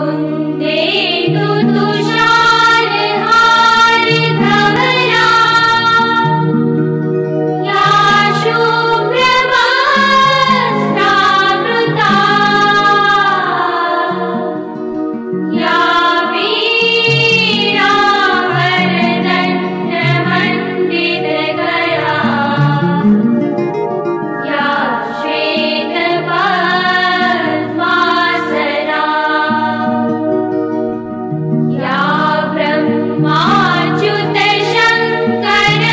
कुन्देन्दु तुषारहार धवला या शुभ्रवस्त्रावृता या वीणावरदण्डमण्डितकरा या श्वेतपद्मासना या ब्रह्माच्युतशङ्कर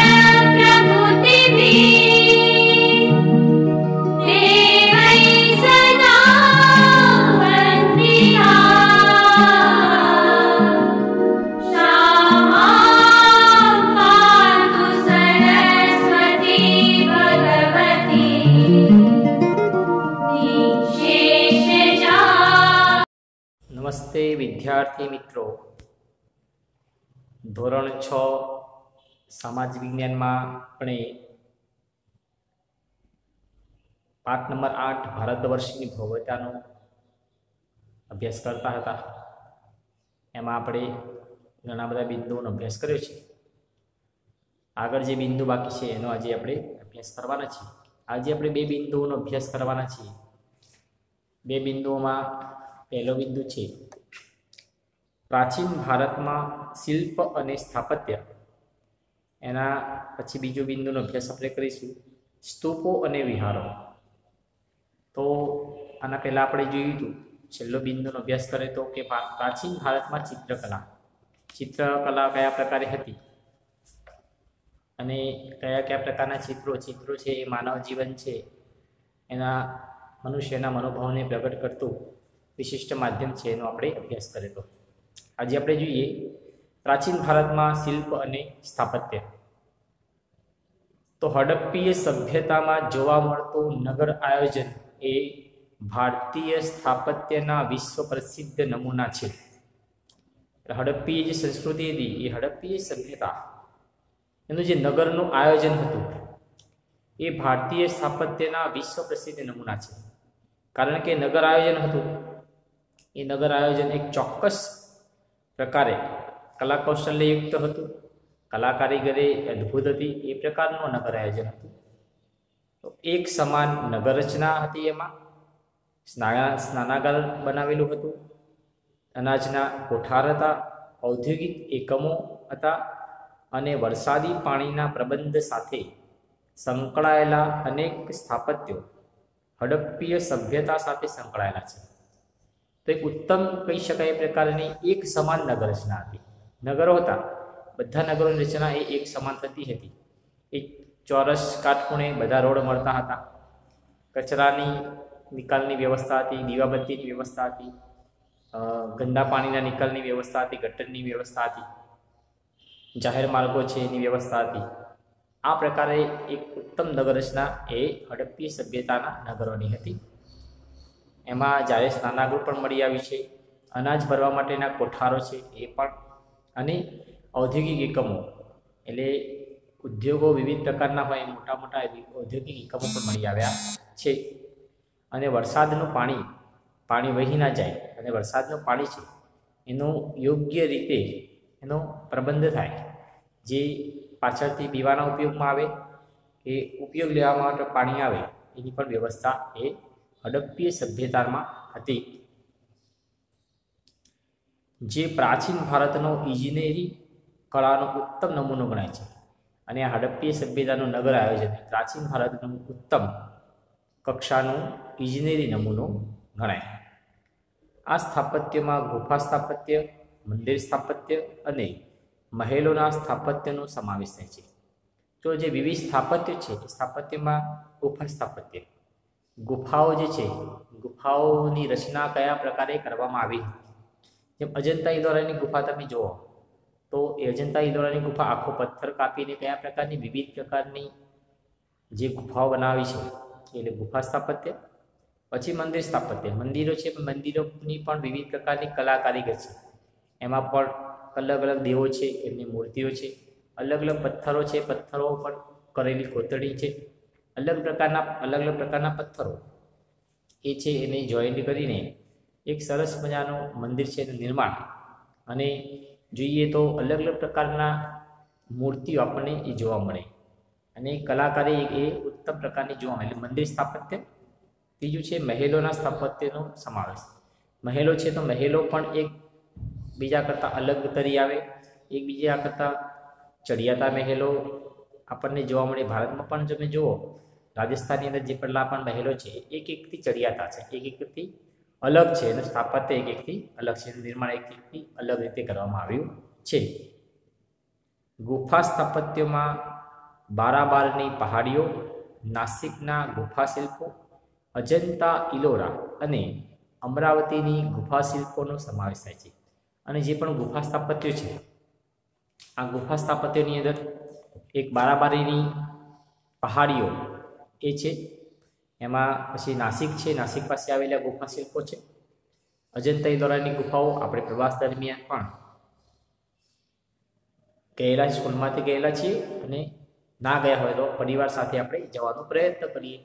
प्रभृतिभिः देवैः सदा वन्दिता श्यामा पातु सरस्वती भगवती निःशेषजा। नमस्ते विद्यार्थी मित्रों, ધોરણ 6 સામાજિક વિજ્ઞાનમાં આપણે પાઠ નંબર 8 ભારતવર્ષની ભૌતિકતાનો અભ્યાસ કરતા હતા। એમાં આપણે ઘણા બધા બિંદુઓનો અભ્યાસ કર્યો છે। આગળ જે બિંદુ બાકી છે એનો આજે આપણે અભ્યાસ કરવાના છીએ। આજે આપણે બે બિંદુઓનો અભ્યાસ કરવાના છીએ। બે બિંદુઓમાં પહેલો બિંદુ છે પ્રાચીન ભારતમાં શિલ્પ અને સ્થાપત્ય। એના પછી બીજો બિંદુનો અભ્યાસ આપણે કરીશું સ્તૂપો અને વિહારો। તો આના પહેલાં આપણે જોયું હતું છેલ્લો બિંદુનો અભ્યાસ કરે તો કે પ્રાચીન ભારતમાં ચિત્રકલા કયા પ્રકારે હતી અને કયા કયા પ્રકારના ચિત્રો છે એ માનવ જીવન છે એના મનુષ્યના મનોભાવને પ્રગટ કરતું વિશિષ્ટ માધ્યમ છે એનો આપણે અભ્યાસ કર્યો હતો। આજે આપણે જોઈએ પ્રાચીન ભારતમાં શિલ્પ અને સ્થાપત્ય। તો હડપ્પીય સભ્યતામાં જોવા મળતું નગર આયોજન એ ભારતીય સ્થાપત્યના વિશ્વ પ્રસિદ્ધ નમૂના છે। હડપ્પીય જે સંસ્કૃતિ હતી એ હડપ્પીય સભ્યતા એનું જે નગરનું આયોજન હતું એ ભારતીય સ્થાપત્યના વિશ્વ પ્રસિદ્ધ નમૂના છે। કારણ કે નગર આયોજન હતું એ નગર આયોજન એક ચોક્કસ પ્રકારે કલા કૌશલ્યયુક્ત હતું, કલા કારીગરી અદ્ભુત હતી, એ પ્રકારનું નગર આયોજન હતું। તો એક સમાન નગર રચના હતી, એમાં સ્નાનાગાર બનાવેલું હતું, અનાજના કોઠાર હતા, ઔદ્યોગિક એકમો હતા અને વરસાદી પાણીના પ્રબંધ સાથે સંકળાયેલા અનેક સ્થાપત્યો હડપ્પીય સભ્યતા સાથે સંકળાયેલા છે। તો એક ઉત્તમ કહી શકાય પ્રકારની એક સમાન નગર રચના હતી। નગરો હતા, બધા નગરોની રચના એ એક સમાન થતી હતી। એક ચોરસ કાટખૂણે બધા રોડ મળતા હતા, કચરાની નિકાલની વ્યવસ્થા હતી, દીવાબત્તીની વ્યવસ્થા હતી, ગંદા પાણીના નિકાલની વ્યવસ્થા હતી, ગટરની વ્યવસ્થા હતી, જાહેર માર્ગો છે એની વ્યવસ્થા હતી। આ પ્રકારે એક ઉત્તમ નગર રચના એ હડપ્પીય સભ્યતાના નગરોની હતી। એમાં જાહેર સ્નાનાગૃહ પણ મળી આવી છે, અનાજ ભરવા માટેના કોઠારો છે એ પણ, અને ઔદ્યોગિક એકમો એટલે ઉદ્યોગો વિવિધ પ્રકારના હોય મોટા મોટા ઔદ્યોગિક એકમો પણ મળી આવ્યા છે। અને વરસાદનું પાણી વહી ના જાય અને વરસાદનું પાણી છે એનો યોગ્ય રીતે એનો પ્રબંધ થાય, જે પાછળથી પીવાના ઉપયોગમાં આવે કે ઉપયોગ લેવા માટે પાણી આવે એની પણ વ્યવસ્થા એ હડપ્પીય સભ્યતામાં હતી, જે પ્રાચીન ભારતનો ઇજનેરી કળાનો ઉત્તમ નમૂનો ગણાય છે। અને આ હડપ્પીય સભ્યતાનું નગર આયોજન પ્રાચીન ભારતનું ઉત્તમ કક્ષાનું ઇજનેરી નમૂનો ગણાય। આ સ્થાપત્યમાં ગુફા સ્થાપત્ય, મંદિર સ્થાપત્ય અને મહેલોના સ્થાપત્યનો સમાવેશ થાય છે। તો જે વિવિધ સ્થાપત્ય છે એ સ્થાપત્યમાં ગુફા સ્થાપત્ય, ગુફાઓ જે છે ગુફાઓની રચના કયા પ્રકારે કરવામાં આવી, જેમ અજંતા ઇલોરાની ગુફા તમે જુઓ તો એ અજંતા ઇલોરાની ગુફા આખો પથ્થર કાપીને કયા પ્રકારની વિવિધ પ્રકારની જે ગુફાઓ બનાવી છે એટલે ગુફા સ્થાપત્ય। પછી મંદિર સ્થાપત્ય, મંદિરો છે પણ મંદિરોની પણ વિવિધ પ્રકારની કલા કારીગર છે, એમાં પણ અલગ અલગ દેવો છે એમની મૂર્તિઓ છે, અલગ અલગ પથ્થરો છે, પથ્થરો પર કરેલી કોતરણી છે, અલગ અલગ પ્રકારના પથ્થરો એ છે એને જોઈન્ટ કરીને એક સરસ મજાનું મંદિર છે એનું નિર્માણ, અને જોઈએ તો અલગ અલગ પ્રકારના મૂર્તિઓ આપણને એ જોવા મળે, અને કલાકારી એ ઉત્તમ પ્રકારની જોવા મળે. એટલે મંદિર સ્થાપત્ય. ત્રીજું છે મહેલોના સ્થાપત્યનો સમાવેશ. મહેલો છે તો મહેલો પણ એક બીજા કરતાં અલગ તરી આવે, એકબીજા કરતાં ચડિયાતા મહેલો આપણને જોવા મળે. ભારતમાં પણ તમે જુઓ, રાજસ્થાનની અંદર જે પહેલાં પણ મહેલો છે એક એકથી ચડિયાતા છે, એક એકથી અલગ છે, એનું સ્થાપત્ય એક એકથી અલગ છે, એનું નિર્માણ એક એકથી અલગ રીતે કરવામાં આવ્યું છે. ગુફા સ્થાપત્યોમાં બારાબારની પહાડીઓ, નાસિકના ગુફા શિલ્પો, અજંતા ઇલોરા અને અમરાવતીની ગુફા શિલ્પોનો સમાવેશ થાય છે. અને જે પણ ગુફા સ્થાપત્યો છે, આ ગુફા સ્થાપત્યોની અંદર એક બારાબારીની પહાડીઓ એ છે, એમાં પછી નાસિક છે, નાસિક પાસે આવેલા ગુફા શિલ્પો છે, અજંતા ઇલોરાની ગુફાઓ આપણે પ્રવાસ દરમિયાન પણ ગયેલા, સ્કૂલમાંથી ગયેલા છીએ, અને ના ગયા હોય તો પરિવાર સાથે આપણે જવાનો પ્રયત્ન કરીએ.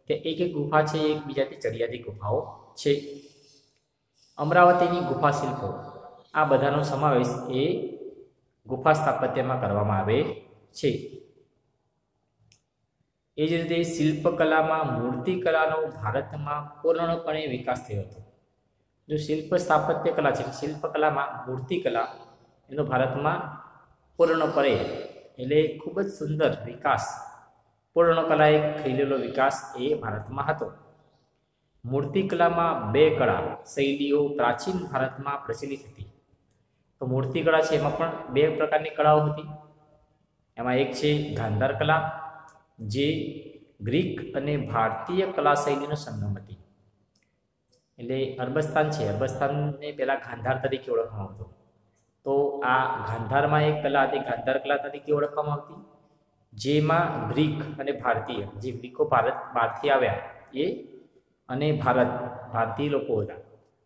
તે એક એક ગુફા છે, એકબીજાથી ચડિયાતી ગુફાઓ છે. અમરાવતીની ગુફા શિલ્પો, આ બધાનો સમાવેશ એ ગુફા સ્થાપત્યમાં કરવામાં આવે છે. એ જ રીતે શિલ્પકલામાં મૂર્તિકલાનો ભારતમાં પૂર્ણપણે વિકાસ થયો હતો. જો શિલ્પ સ્થાપત્ય કલા છે, શિલ્પકલામાં મૂર્તિકલા એનો ભારતમાં પૂર્ણપણે એટલે ખૂબ જ સુંદર વિકાસ, પૂર્ણ કલાએ ખીલેલો વિકાસ એ ભારતમાં હતો. મૂર્તિકલામાં બે કળા શૈલીઓ પ્રાચીન ભારતમાં પ્રચલિત હતી. તો મૂર્તિકળા છે એમાં પણ બે પ્રકારની કળાઓ હતી. એમાં એક છે ગાંધાર કલા, જે ગ્રીક અને ભારતીય કલા શૈલીનો સંગમ હતી. એટલે અરબસ્તાન છે, અરબસ્તાનને પહેલાં ગાંધાર તરીકે ઓળખવામાં આવતું. તો આ ગાંધારમાં એક કલા હતી, ગાંધાર કલા તરીકે ઓળખવામાં આવતી, જેમાં ગ્રીક અને ભારતીય, જે ગ્રીકો બહારથી આવ્યા એ અને ભારતીય લોકો હતા,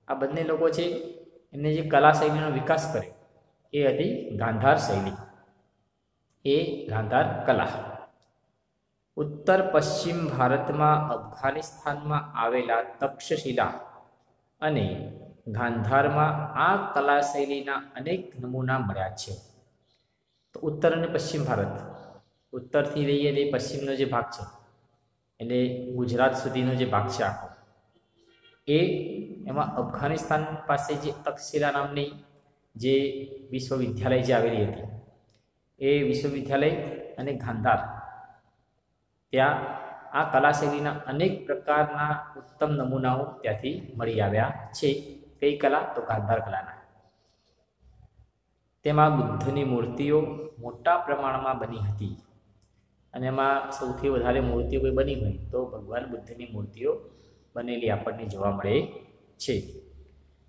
આ બંને લોકો છે એમને જે કલા શૈલીનો વિકાસ કર્યો એ હતી ગાંધાર શૈલી, એ ગાંધાર કલા. ઉત્તર પશ્ચિમ ભારતમાં અફઘાનિસ્તાનમાં આવેલા તક્ષશિલા અને ગાંધારમાં આ કલા શૈલીના અનેક નમૂના મળ્યા છે. તો ઉત્તર અને પશ્ચિમ ભારત, ઉત્તરથી લઈએ તે પશ્ચિમનો જે ભાગ છે, એટલે ગુજરાત સુધીનો જે ભાગ છે આખો, એ એમાં અફઘાનિસ્તાન પાસે જે તક્ષશિલા નામની જે વિશ્વવિદ્યાલય જે આવેલી હતી, એ વિશ્વવિદ્યાલય અને ગાંધાર, ત્યાં આ કલા શૈલીના અનેક પ્રકારના ઉત્તમ નમૂનાઓ ત્યાંથી મળી આવ્યા છે. કઈ કલા? તો ગાંધાર કલાના. તેમાં બુદ્ધની મૂર્તિઓ મોટા પ્રમાણમાં બની હતી, અને એમાં સૌથી વધારે મૂર્તિઓ કોઈ બની હોય તો ભગવાન બુદ્ધની મૂર્તિઓ બનેલી આપણને જોવા મળે છે.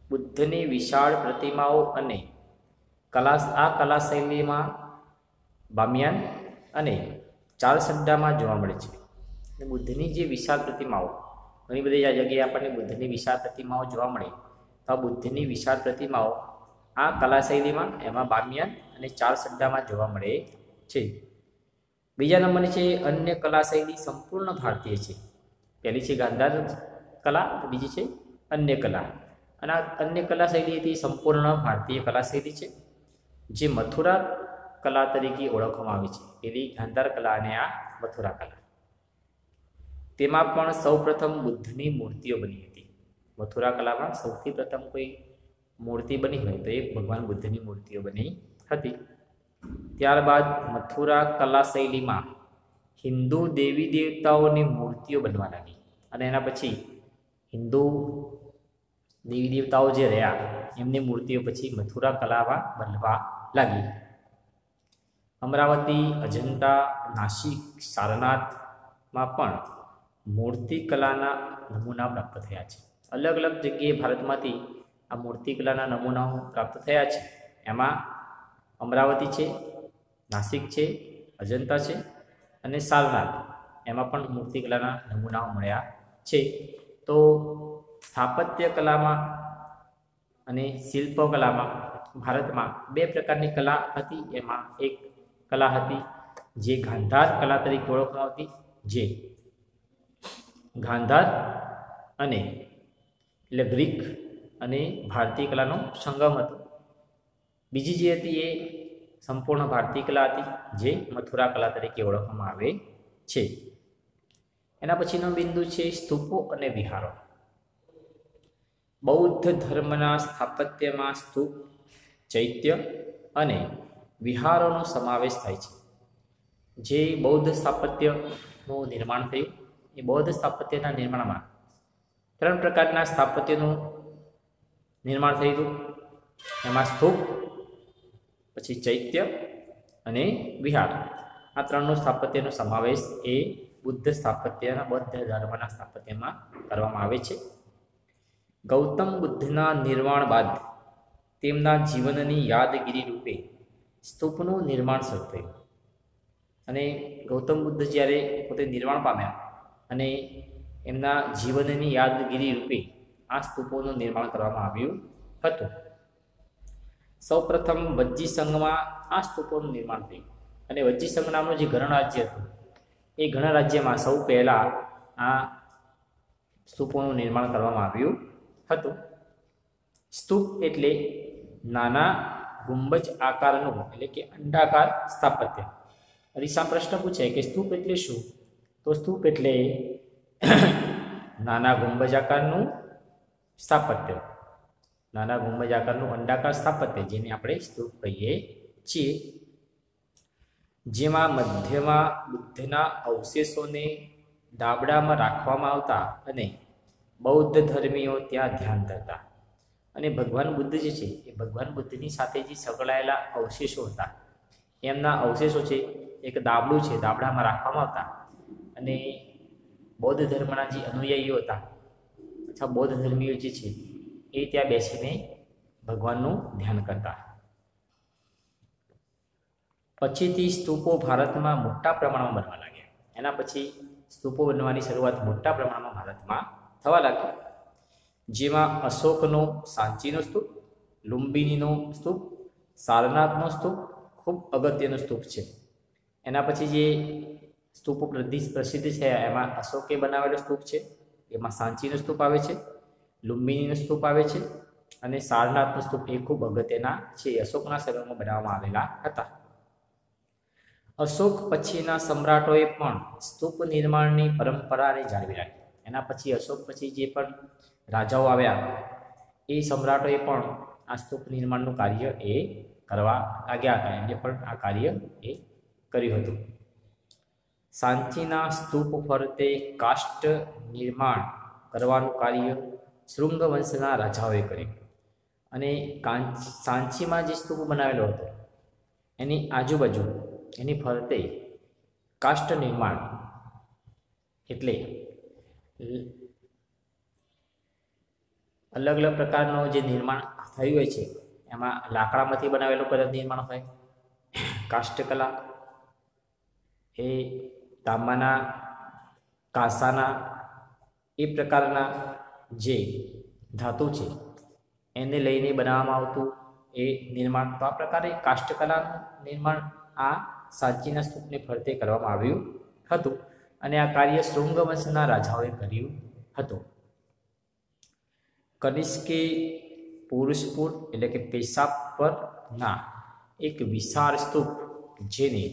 બુદ્ધની વિશાળ પ્રતિમાઓ અને આ કલા શૈલીમાં બામિયાન અને ચારસદ્દામાં જોવા મળે છે. બુદ્ધની જે વિશાળ પ્રતિમાઓ, ઘણી બધી જગ્યાએ આપણને બુદ્ધની વિશાળ પ્રતિમાઓ જોવા મળે, તો આ બુદ્ધની વિશાળ પ્રતિમાઓ આ કલા શૈલીમાં, એમાં બામિયાન અને ચારસદ્દામાં જોવા મળે છે. બીજા નંબરની છે અન્ય કલા શૈલી સંપૂર્ણ ભારતીય છે. પહેલી છે ગાંધાર કલા, બીજી છે અન્ય કલા. અને આ અન્ય કલા શૈલી હતી સંપૂર્ણ ભારતીય કલા શૈલી છે, જે મથુરા કલા તરીકે ઓળખવામાં આવે છે. પેલી ગાંધાર કલા અને આ મથુરા કલા. તેમાં પણ સૌપ્રથમ બુદ્ધની મૂર્તિઓ બની હતી. મથુરા કલામાં સૌથી પ્રથમ કોઈ મૂર્તિ બની હોય તો એ ભગવાન બુદ્ધની મૂર્તિઓ બની હતી. ત્યારબાદ મથુરા કલા શૈલીમાં હિન્દુ દેવી દેવતાઓની મૂર્તિઓ બનવા લાગી, અને એના પછી હિન્દુ દેવી દેવતાઓ જે રહ્યા એમની મૂર્તિઓ પછી મથુરા કલામાં બનવા લાગી. અમરાવતી, અજંતા, નાસિક, સારનાથમાં પણ મૂર્તિકલાના નમૂના પ્રાપ્ત થયા છે. અલગ અલગ જગ્યાએ ભારતમાંથી આ મૂર્તિકલાના નમૂનાઓ પ્રાપ્ત થયા છે. એમાં અમરાવતી છે, નાસિક છે, અજંતા છે અને સારનાથ, એમાં પણ મૂર્તિકલાના નમૂનાઓ મળ્યા છે. તો સ્થાપત્ય કલામાં અને શિલ્પકલામાં ભારતમાં બે પ્રકારની કલા હતી. એમાં એક કલા હતી જે ગાંધાર કલા તરીકે ઓળખવામાં આવતી, જે ગાંધાર અને એટલે ગ્રીક અને ભારતીય કલાનો સંગમ હતો. બીજી જે હતી એ સંપૂર્ણ ભારતીય કલા હતી, જે મથુરા કલા તરીકે ઓળખવામાં આવે છે. એના પછીનો બિંદુ છે સ્તૂપો અને વિહારો. બૌદ્ધ ધર્મના સ્થાપત્યમાં સ્તૂપ, ચૈત્ય અને વિહારોનો સમાવેશ થાય છે. જે બૌદ્ધ સ્થાપત્યનું નિર્માણ થયું, એ બૌદ્ધ સ્થાપત્યના નિર્માણમાં 3 પ્રકારના સ્થાપત્યનું નિર્માણ થયું હતું. એમાં સ્તૂપ, પછી ચૈત્ય અને વિહાર, આ 3નું સ્થાપત્યનો સમાવેશ એ બૌદ્ધ ધર્મના સ્થાપત્યમાં કરવામાં આવે છે. ગૌતમ બુદ્ધના નિર્વાણ બાદ તેમના જીવનની યાદગીરી રૂપે સ્તૂપનું નિર્માણ શરૂ થયું. અને ગૌતમ બુદ્ધ જ્યારે પોતે નિર્વાણ પામ્યા અને એમના જીવનની યાદગીરી રૂપે આ સ્તૂપોનું નિર્માણ કરવામાં આવ્યું હતું. સૌપ્રથમ વજ્જી સંઘમાં આ સ્તૂપોનું નિર્માણ થયું. અને વજ્જી સંઘ નામનું જે ગણરાજ્ય હતું, એ ગણરાજ્યમાં સૌ પહેલાં આ સ્તૂપોનું નિર્માણ કરવામાં આવ્યું હતું. સ્તૂપ એટલે નાના ગુંબજ આકારનું, એટલે કે અંડાકાર સ્થાપત્ય. રીસા પ્રશ્ન પૂછે કે સ્તૂપ એટલે શું? તો સ્તૂપ એટલે નાના ગુંબજ આકારનું સ્થાપત્ય, નાના ગુંબજ આકારનું અંડાકાર સ્થાપત્ય, જેને આપણે સ્તૂપ કહીએ છીએ. જેમાં મધ્યમાં બુદ્ધના અવશેષોને ડાબડામાં રાખવામાં આવતા અને બૌદ્ધ ધર્મીઓ ત્યાં ધ્યાન ધરતા. અને ભગવાન બુદ્ધ જે છે, એ ભગવાન બુદ્ધની સાથે જે સંકળાયેલા અવશેષો હતા, એમના અવશેષો છે, એક દાબડું છે, દાબડામાં રાખવામાં આવતા. અને બૌદ્ધ ધર્મના જે અનુયાયીઓ હતા અથવા બૌદ્ધ ધર્મીઓ જે છે, એ ત્યાં બેસીને ભગવાનનું ધ્યાન કરતા. પછીથી સ્તૂપો ભારતમાં મોટા પ્રમાણમાં બનવા લાગ્યા. એના પછી સ્તૂપો બનવાની શરૂઆત મોટા પ્રમાણમાં ભારતમાં થવા લાગી. જેમાં અશોકનો સાંચીનો સ્તૂપ, લુંબિનીનો સ્તૂપ, સારનાથનો સ્તૂપ ખૂબ અગત્યનો સ્તૂપ છે. એના પછી જે સ્તૂપો પ્રસિદ્ધ છે, એમાં અશોકે બનાવેલો સ્તૂપ છે, એમાં સાંચીનો સ્તૂપ આવે છે, લુંબિનીનો સ્તૂપ આવે છે, અને સારનાથનો સ્તૂપ એ ખૂબ અગત્યના છે. અશોકના સમયમાં બનાવવામાં આવેલા હતા. અશોક પછીના સમ્રાટોએ પણ સ્તૂપ નિર્માણની પરંપરાને જાળવી રાખી. એના પછી અશોક પછી જે પણ રાજાઓ આવ્યા, એ સમ્રાટોએ પણ આ સ્તૂપ નિર્માણનું કાર્ય એ કરવા લાગ્યા હતા. એમને પણ આ કાર્ય એ કર્યું હતું. સાંચીના સ્તૂપ ફરતે કાષ્ટ નિર્માણ કરવાનું કાર્ય શૃંગ વંશના રાજાઓએ કર્યું. અને સાંચીમાં જે સ્તૂપ બનાવેલો હતો, એની આજુબાજુ, એની ફરતે કાષ્ટ નિર્માણ એટલે અલગ અલગ પ્રકારનો જે નિર્માણ થયું હોય છે, એમાં લાકડામાંથી બનાવેલું કદાચ નિર્માણ હોય, કાષ્ટકલા એ તાંબાના, કાંસાના, એ પ્રકારના જે ધાતુ છે એને લઈને બનાવવામાં આવતું એ નિર્માણ. તો આ પ્રકારે કાષ્ટકલાનું નિર્માણ આ સાંચીના સ્તૂપને ફરતે કરવામાં આવ્યું હતું. અને આ કાર્ય શૃંગ વંશના રાજાઓએ કર્યું હતું. કનિષ્કે પુરુષપુર એટલે કે પેશાબ પરના એક વિશાળ સ્તૂપ, જેને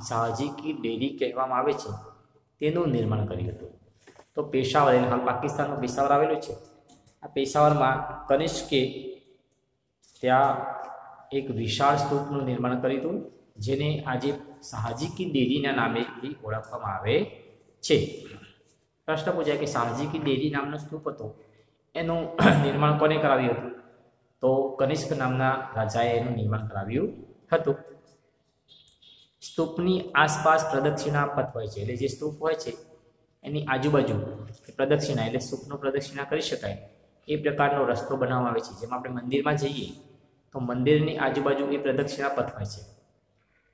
શાહજી કી ડેરી કહેવામાં આવે છે, તેનું નિર્માણ કર્યું હતું. તો પેશાવર, એટલે હાલ પાકિસ્તાનનું પેશાવર આવેલું છે, આ પેશાવરમાં કનિષ્કે ત્યાં એક વિશાળ સ્તૂપનું નિર્માણ કર્યું હતું, જેને આજે શાહજી કી ડેરીના નામેથી ઓળખવામાં આવે છે. પ્રશ્ન પૂછાય કે શાહજી કી ડેરી નામનો સ્તૂપ હતો, એનું નિર્માણ કોને કરાવ્યું હતું? તો કનિષ્ક નામના રાજાએ એનું નિર્માણ કરાવ્યું હતું. સ્તૂપની આસપાસ પ્રદક્ષિણા પથ હોય છે, એટલે જે સ્તૂપ હોય છે એની આજુબાજુ પ્રદક્ષિણા, એટલે સ્તૂપનું પ્રદક્ષિણા કરી શકાય એ પ્રકારનો રસ્તો બનાવવામાં આવે છે. જેમ આપણે મંદિરમાં જઈએ તો મંદિરની આજુબાજુ એ પ્રદક્ષિણા પથ હોય છે,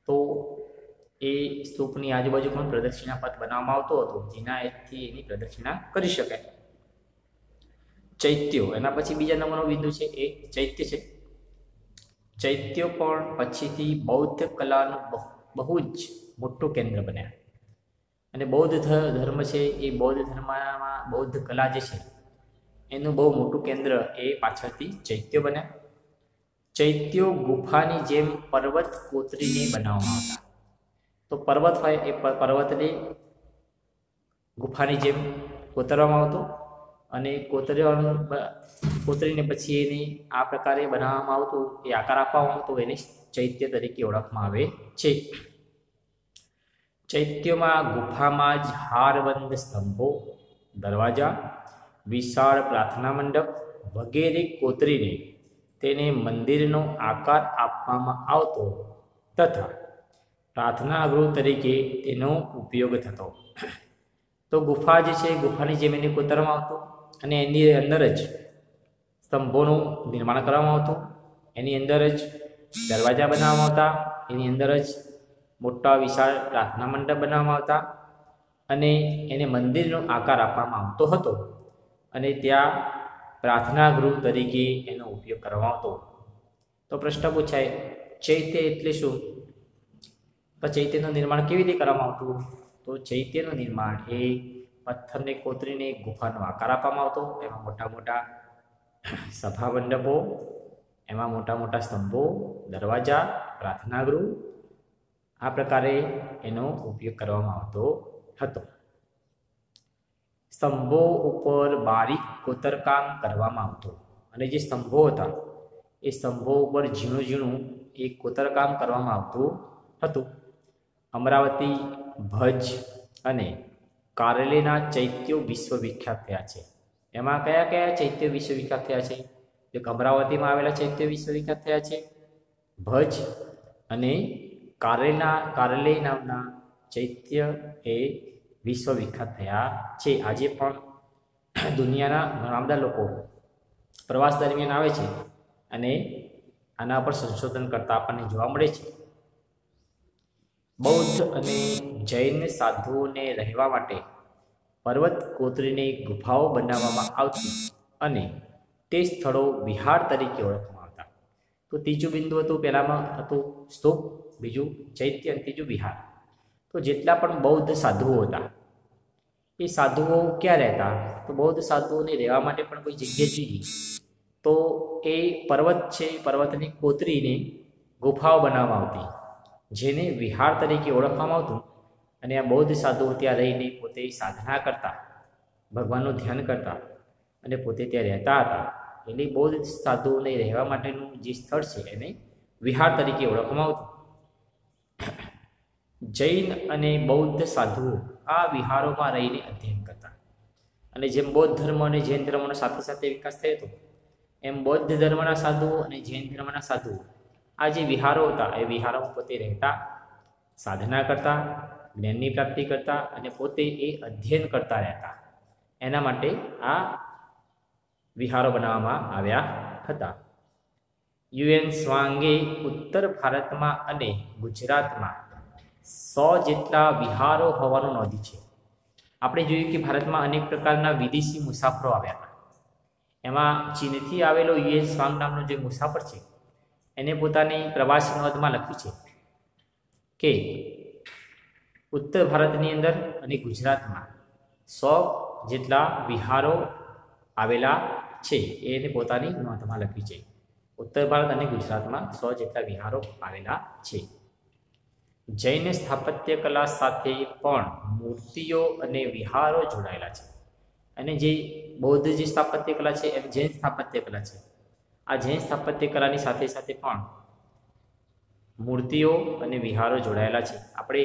તો એ સ્તૂપની આજુબાજુ પણ પ્રદક્ષિણા પથ બનાવવામાં આવતો હતો, જેનાથી એની પ્રદક્ષિણા કરી શકાય. ચૈત્યો, એના પછી બીજા નંબરનો બિંદુ છે એ ચૈત્ય છે. ચૈત્યો પણ પછીથી બૌદ્ધ કલાનું બહુ જ મોટું કેન્દ્ર બન્યા. અને બૌદ્ધ ધર્મ છે, એ બૌદ્ધ ધર્મમાં બૌદ્ધ કલા જે છે એનું બહુ મોટું કેન્દ્ર એ પાછળથી ચૈત્યો બન્યા. ચૈત્યો ગુફાની જેમ પર્વત કોતરીને બનાવવામાં આવતા. તો પર્વત હોય એ પર્વતને ગુફાની જેમ કોતરવામાં આવતો અને કોતરીને પછી એને આ પ્રકારે બનાવવામાં આવતું, એ આકાર આપવામાં આવતો, એને ચૈત્ય તરીકે ઓળખવામાં આવે છે. ચૈત્યોમાં ગુફામાં જ હારબંધ સ્તંભો, દરવાજા, વિશાળ પ્રાર્થના મંડપ વગેરે કોતરીને તેને મંદિરનો આકાર આપવામાં આવતો તથા પ્રાર્થના ગૃહ તરીકે તેનો ઉપયોગ થતો. તો ગુફા જે છે, ગુફાની જેમ એને કોતરવામાં આવતું અને એની અંદર જ સ્તંભોનું નિર્માણ કરવામાં આવતું, એની અંદર જ દરવાજા બનાવવામાં આવતા, એની અંદર જ મોટા વિશાળ પ્રાર્થના મંડપ બનાવવામાં આવતા અને એને મંદિરનો આકાર આપવામાં આવતો હતો અને ત્યાં પ્રાર્થના ગૃહ તરીકે એનો ઉપયોગ કરવામાં આવતો. તો પ્રશ્ન પૂછાય, ચૈત્ય એટલે શું? તો ચૈત્યનું નિર્માણ કેવી રીતે કરવામાં આવતું? તો ચૈત્યનું નિર્માણ એ પથ્થરને કોતરીને ગુફાનો આકાર આપવામાં આવતો, એમાં મોટા મોટા સભા મંડપો, એમાં મોટા મોટા સ્તંભો, દરવાજા, પ્રાર્થના ગૃહ, આ પ્રકારે એનો ઉપયોગ કરવામાં આવતો હતો. સ્તંભો ઉપર બારીક કોતરકામ કરવામાં આવતું અને જે સ્તંભો હતા એ સ્તંભો ઉપર ઝીણું ઝીણું એ કોતરકામ કરવામાં આવતું હતું. અમરાવતી, ભજ અને કારેલીના ચૈત્યો વિશ્વવિખ્યાત થયા છે. એમાં કયા કયા ચૈત્યો વિશ્વવિખ્યાત થયા છે? એક અમરાવતીમાં આવેલા ચૈત્યો વિશ્વવિખ્યાત થયા છે, ભજ અને કારેલી નામના ચૈત્ય એ વિશ્વવિખ્યાત થયા છે. આજે પણ દુનિયાના ઘણા બધા લોકો પ્રવાસ દરમિયાન આવે છે અને આના પર સંશોધન કરતા આપણને જોવા મળે છે. બૌદ્ધ અને જૈન સાધુઓને રહેવા માટે પર્વત કોતરીને ગુફાઓ બનાવવામાં આવતી અને તે સ્થળો વિહાર તરીકે ઓળખવામાં આવતા. તો ત્રીજું બિંદુ હતું, પહેલામાં હતું સ્તૂપ, બીજું ચૈત્ય અને ત્રીજું વિહાર. તો જેટલા પણ બૌદ્ધ સાધુઓ હતા એ સાધુઓ ક્યાં રહેતા? તો બૌદ્ધ સાધુઓને રહેવા માટે પણ કોઈ જગ્યા જોઈએ. તો એ પર્વત છે, પર્વતને કોતરીને ગુફાઓ બનાવવામાં આવતી જેને વિહાર તરીકે ઓળખવામાં આવતું અને આ બૌદ્ધ સાધુઓ ત્યાં રહીને પોતે સાધના કરતા, ભગવાનનું ધ્યાન કરતા અને પોતે ત્યાં રહેતા હતા. એટલે બૌદ્ધ સાધુઓને રહેવા માટેનું જે સ્થળ છે એને વિહાર તરીકે ઓળખવામાં આવતું. જૈન અને બૌદ્ધ સાધુઓ આ વિહારોમાં રહીને અધ્યયન કરતા અને જેમ બૌદ્ધ ધર્મ અને જૈન ધર્મનો સાથે સાથે વિકાસ થયો હતો એમ બૌદ્ધ ધર્મના સાધુઓ અને જૈન ધર્મના સાધુઓ આ જે વિહારો હતા એ વિહારોમાં પોતે રહેતા, સાધના કરતા, જ્ઞાનની પ્રાપ્તિ કરતા અને પોતે એ અધ્યયન કરતા રહેતા. એના માટે આ વિહારો બનાવવામાં આવ્યા હતા. યુએન સ્વાંગે ઉત્તર ભારતમાં અને ગુજરાતમાં 100 જેટલા વિહારો હોવાનું નોંધ્યું છે. આપણે જોયું કે ભારતમાં અનેક પ્રકારના વિદેશી મુસાફરો આવ્યા હતા. એમાં ચીનથી આવેલો યુએન સ્વાંગ નામનો જે મુસાફર છે એને પોતાની પ્રવાસ નોંધમાં લખ્યું છે કે ઉત્તર ભારતની અંદર અને ગુજરાતમાં 100 જેટલા વિહારો આવેલા છે. એને પોતાની નોંધમાં લખ્યું છે. ઉત્તર ભારત અને ગુજરાતમાં 100 જેટલા વિહારો આવેલા છે. જૈન સ્થાપત્ય કલા સાથે પણ મૂર્તિઓ અને વિહારો જોડાયેલા છે. અને જે બૌદ્ધ જે સ્થાપત્ય કલા છે એમ જૈન સ્થાપત્ય કલા છે. આ જૈન સ્થાપત્ય કલાની સાથે સાથે પણ મૂર્તિઓ અને વિહારો જોડાયેલા છે. આપણે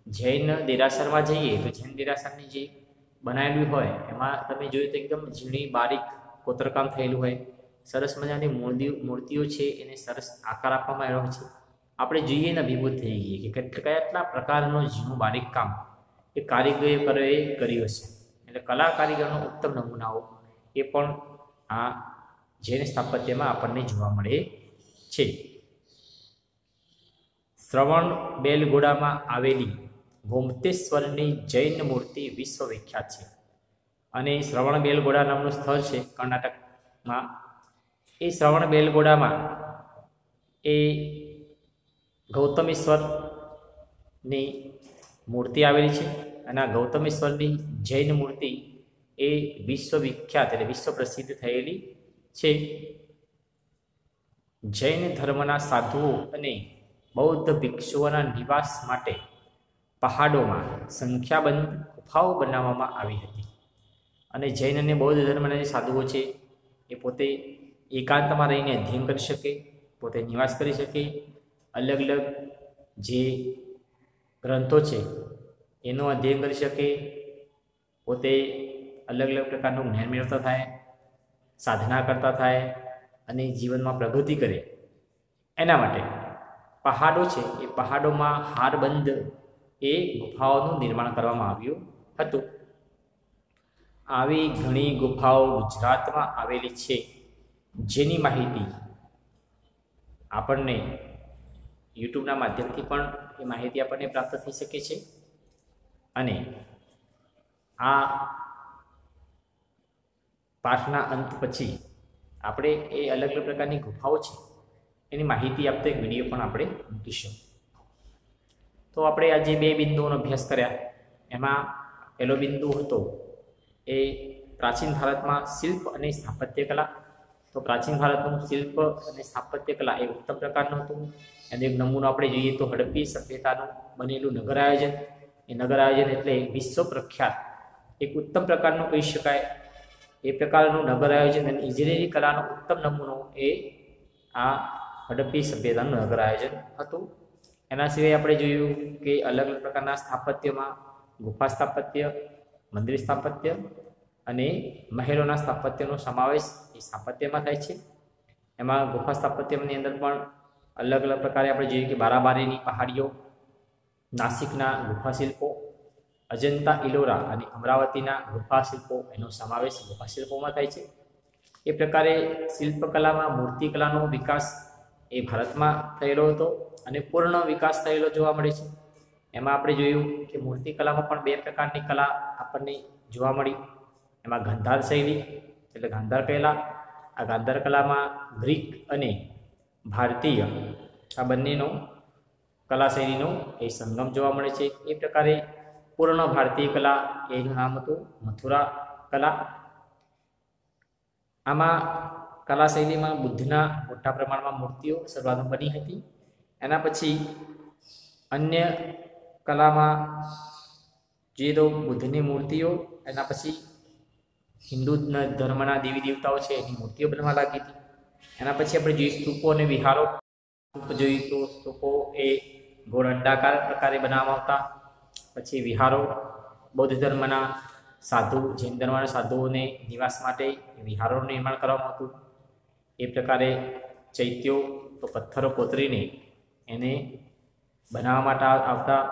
જૈન દેરાસરમાં જઈએ તો જૈન દેરાસરની જે બનાવેલું હોય એમાં તમે જોયું તો એકદમ ઝીણી બારીક કોતરકામ થયેલું હોય, સરસ મજાની મૂર્તિઓ છે એને સરસ આકાર આપવામાં આવ્યો છે. આપણે જોઈએ ને અભિભૂત થઈ ગઈએ કે કેટલા પ્રકારનું ઝીણું બારીક કામ એ કારીગરોએ કર્યું હશે. એટલે કલા કારીગરનો ઉત્તમ નમૂનાઓ એ પણ આ જૈન સ્થાપત્યમાં આપણને જોવા મળે છે. શ્રવણ બેલગોડામાં આવેલી ગોમતેશ્વરની જૈન મૂર્તિ વિશ્વવિખ્યાત છે. અને શ્રવણ બેલગોડા નામનું સ્થળ છે કર્ણાટકમાં. એ શ્રવણ બેલગોડામાં એ ગૌતમેશ્વરની મૂર્તિ આવેલી છે અને આ ગૌતમેશ્વરની જૈન મૂર્તિ એ વિશ્વવિખ્યાત એટલે વિશ્વ પ્રસિદ્ધ થયેલી છે. જૈન ધર્મના સાધુઓ અને બૌદ્ધ ભિક્ષુઓના નિવાસ માટે પહાડોમાં સંખ્યાબંધ ગુફાઓ બનાવવામાં આવી હતી. અને જૈન અને બૌદ્ધ ધર્મના જે સાધુઓ છે એ પોતે એકાંતમાં રહીને અધ્યયન કરી શકે, પોતે નિવાસ કરી શકે, અલગ અલગ જે ગ્રંથો છે એનું અધ્યયન કરી શકે, પોતે અલગ અલગ પ્રકારનું જ્ઞાન મેળવતા થાય, સાધના કરતા થાય અને જીવનમાં પ્રગતિ કરે. એના માટે પહાડો છે એ પહાડોમાં હારબંધ એ ગુફાઓનું નિર્માણ કરવામાં આવ્યું હતું. આવી ઘણી ગુફાઓ ગુજરાતમાં આવેલી છે, જેની માહિતી આપણને યુટ્યુબના માધ્યમથી પણ એ માહિતી આપણને પ્રાપ્ત થઈ શકે છે. અને આ પાઠના અંત પછી આપણે એ અલગ અલગ પ્રકારની ગુફાઓ છે એની માહિતી આપતો એક વિડીયો પણ આપણે મૂકીશું. તો આપણે આજે 2 બિંદુઓનો અભ્યાસ કર્યા. એમાં પહેલો બિંદુ હતો એ પ્રાચીન ભારતમાં શિલ્પ અને સ્થાપત્ય કલા. તો પ્રાચીન ભારતનું શિલ્પ અને સ્થાપત્ય કલા એ ઉત્તમ પ્રકારનું હતું. એનો એક નમૂનો આપણે જોઈએ તો હડપ્પી સભ્યતાનું બનેલું નગર આયોજન. એ નગર આયોજન એટલે વિશ્વ પ્રખ્યાત એક ઉત્તમ પ્રકારનું કહી શકાય એ પ્રકારનું નગર આયોજન અને ઇજનેરી કલાનો ઉત્તમ નમૂનો એ આ હડપ્પી સભ્યતાનું નગર આયોજન હતું. એના સિવાય આપણે જોયું કે અલગ અલગ પ્રકારના સ્થાપત્યમાં ગુફા સ્થાપત્ય, મંદિર સ્થાપત્ય અને મહેલોના સ્થાપત્યનો સમાવેશ એ સ્થાપત્યમાં થાય છે. એમાં ગુફા સ્થાપત્યની અંદર પણ અલગ અલગ પ્રકારે આપણે જોઈએ કે બારાબારીની પહાડીઓ, નાસિકના ગુફા શિલ્પો, અજંતા ઇલોરા અને અમરાવતીના ગુફા શિલ્પો એનો સમાવેશ ગુફા શિલ્પોમાં થાય છે. એ પ્રકારે શિલ્પકલામાં મૂર્તિકલાનો વિકાસ એ ભારતમાં થયેલો હતો અને પૂર્ણ વિકાસ થયેલો જોવા મળે છે. એમાં આપણે જોયું કે મૂર્તિકલામાં પણ 2 પ્રકારની કલા આપણને જોવા મળી. એમાં ગાંધાર શૈલી એટલે ગાંધાર કલા. આ ગાંધાર કલામાં ગ્રીક અને ભારતીય આ બંનેનો કલા શૈલીનો એ સંગમ જોવા મળે છે. એ પ્રકારે પૂર્ણ ભારતીય કલા એનું નામ હતું મથુરા કલા. આમાં કલા શૈલીમાં બુદ્ધના મોટા પ્રમાણમાં મૂર્તિઓ શરૂઆતમાં બની હતી. એના પછી અન્ય કલામાં જોઈએ તો બુદ્ધની મૂર્તિઓ, એના પછી હિન્દુ ધર્મના દેવી દેવતાઓ છે એની મૂર્તિઓ બનવા લાગી હતી. એના પછી આપણે જોઈએ સ્તૂપો અને વિહારો. સ્તૂપ જોઈએ તો સ્તૂપો એ ગોળ અંડાકાર પ્રકારે બનાવવામાં આવતા. પછી વિહારો બૌદ્ધ ધર્મના સાધુ, જૈન ધર્મના સાધુઓને નિવાસ માટે વિહારોનું નિર્માણ કરવામાં આવતું. એ પ્રકારે ચૈત્યો તો પથ્થરો કોતરીને એને બનાવવા માટે આવતા.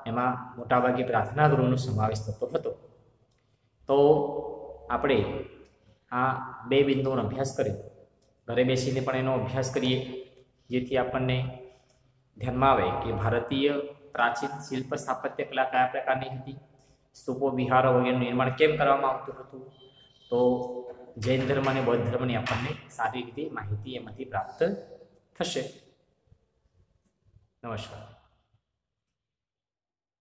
એમાં મોટાભાગે પ્રાર્થના ગૃહનો સમાવેશ થતો હતો. તો આપણે આ 2 બિંદુઓનો અભ્યાસ કરીએ, ઘરે બેસીને પણ એનો અભ્યાસ કરીએ, જેથી આપણને ધ્યાનમાં આવે કે ભારતીય પ્રાચીન શિલ્પ સ્થાપત્ય કલા કયા પ્રકારની હતી, સ્તૂપો વિહારો વગેરેનું નિર્માણ કેમ કરવામાં આવતું હતું. તો જૈન ધર્મ અને બૌદ્ધ ધર્મની આપણને સારી રીતે માહિતી એમાંથી પ્રાપ્ત થશે. નમસ્કાર.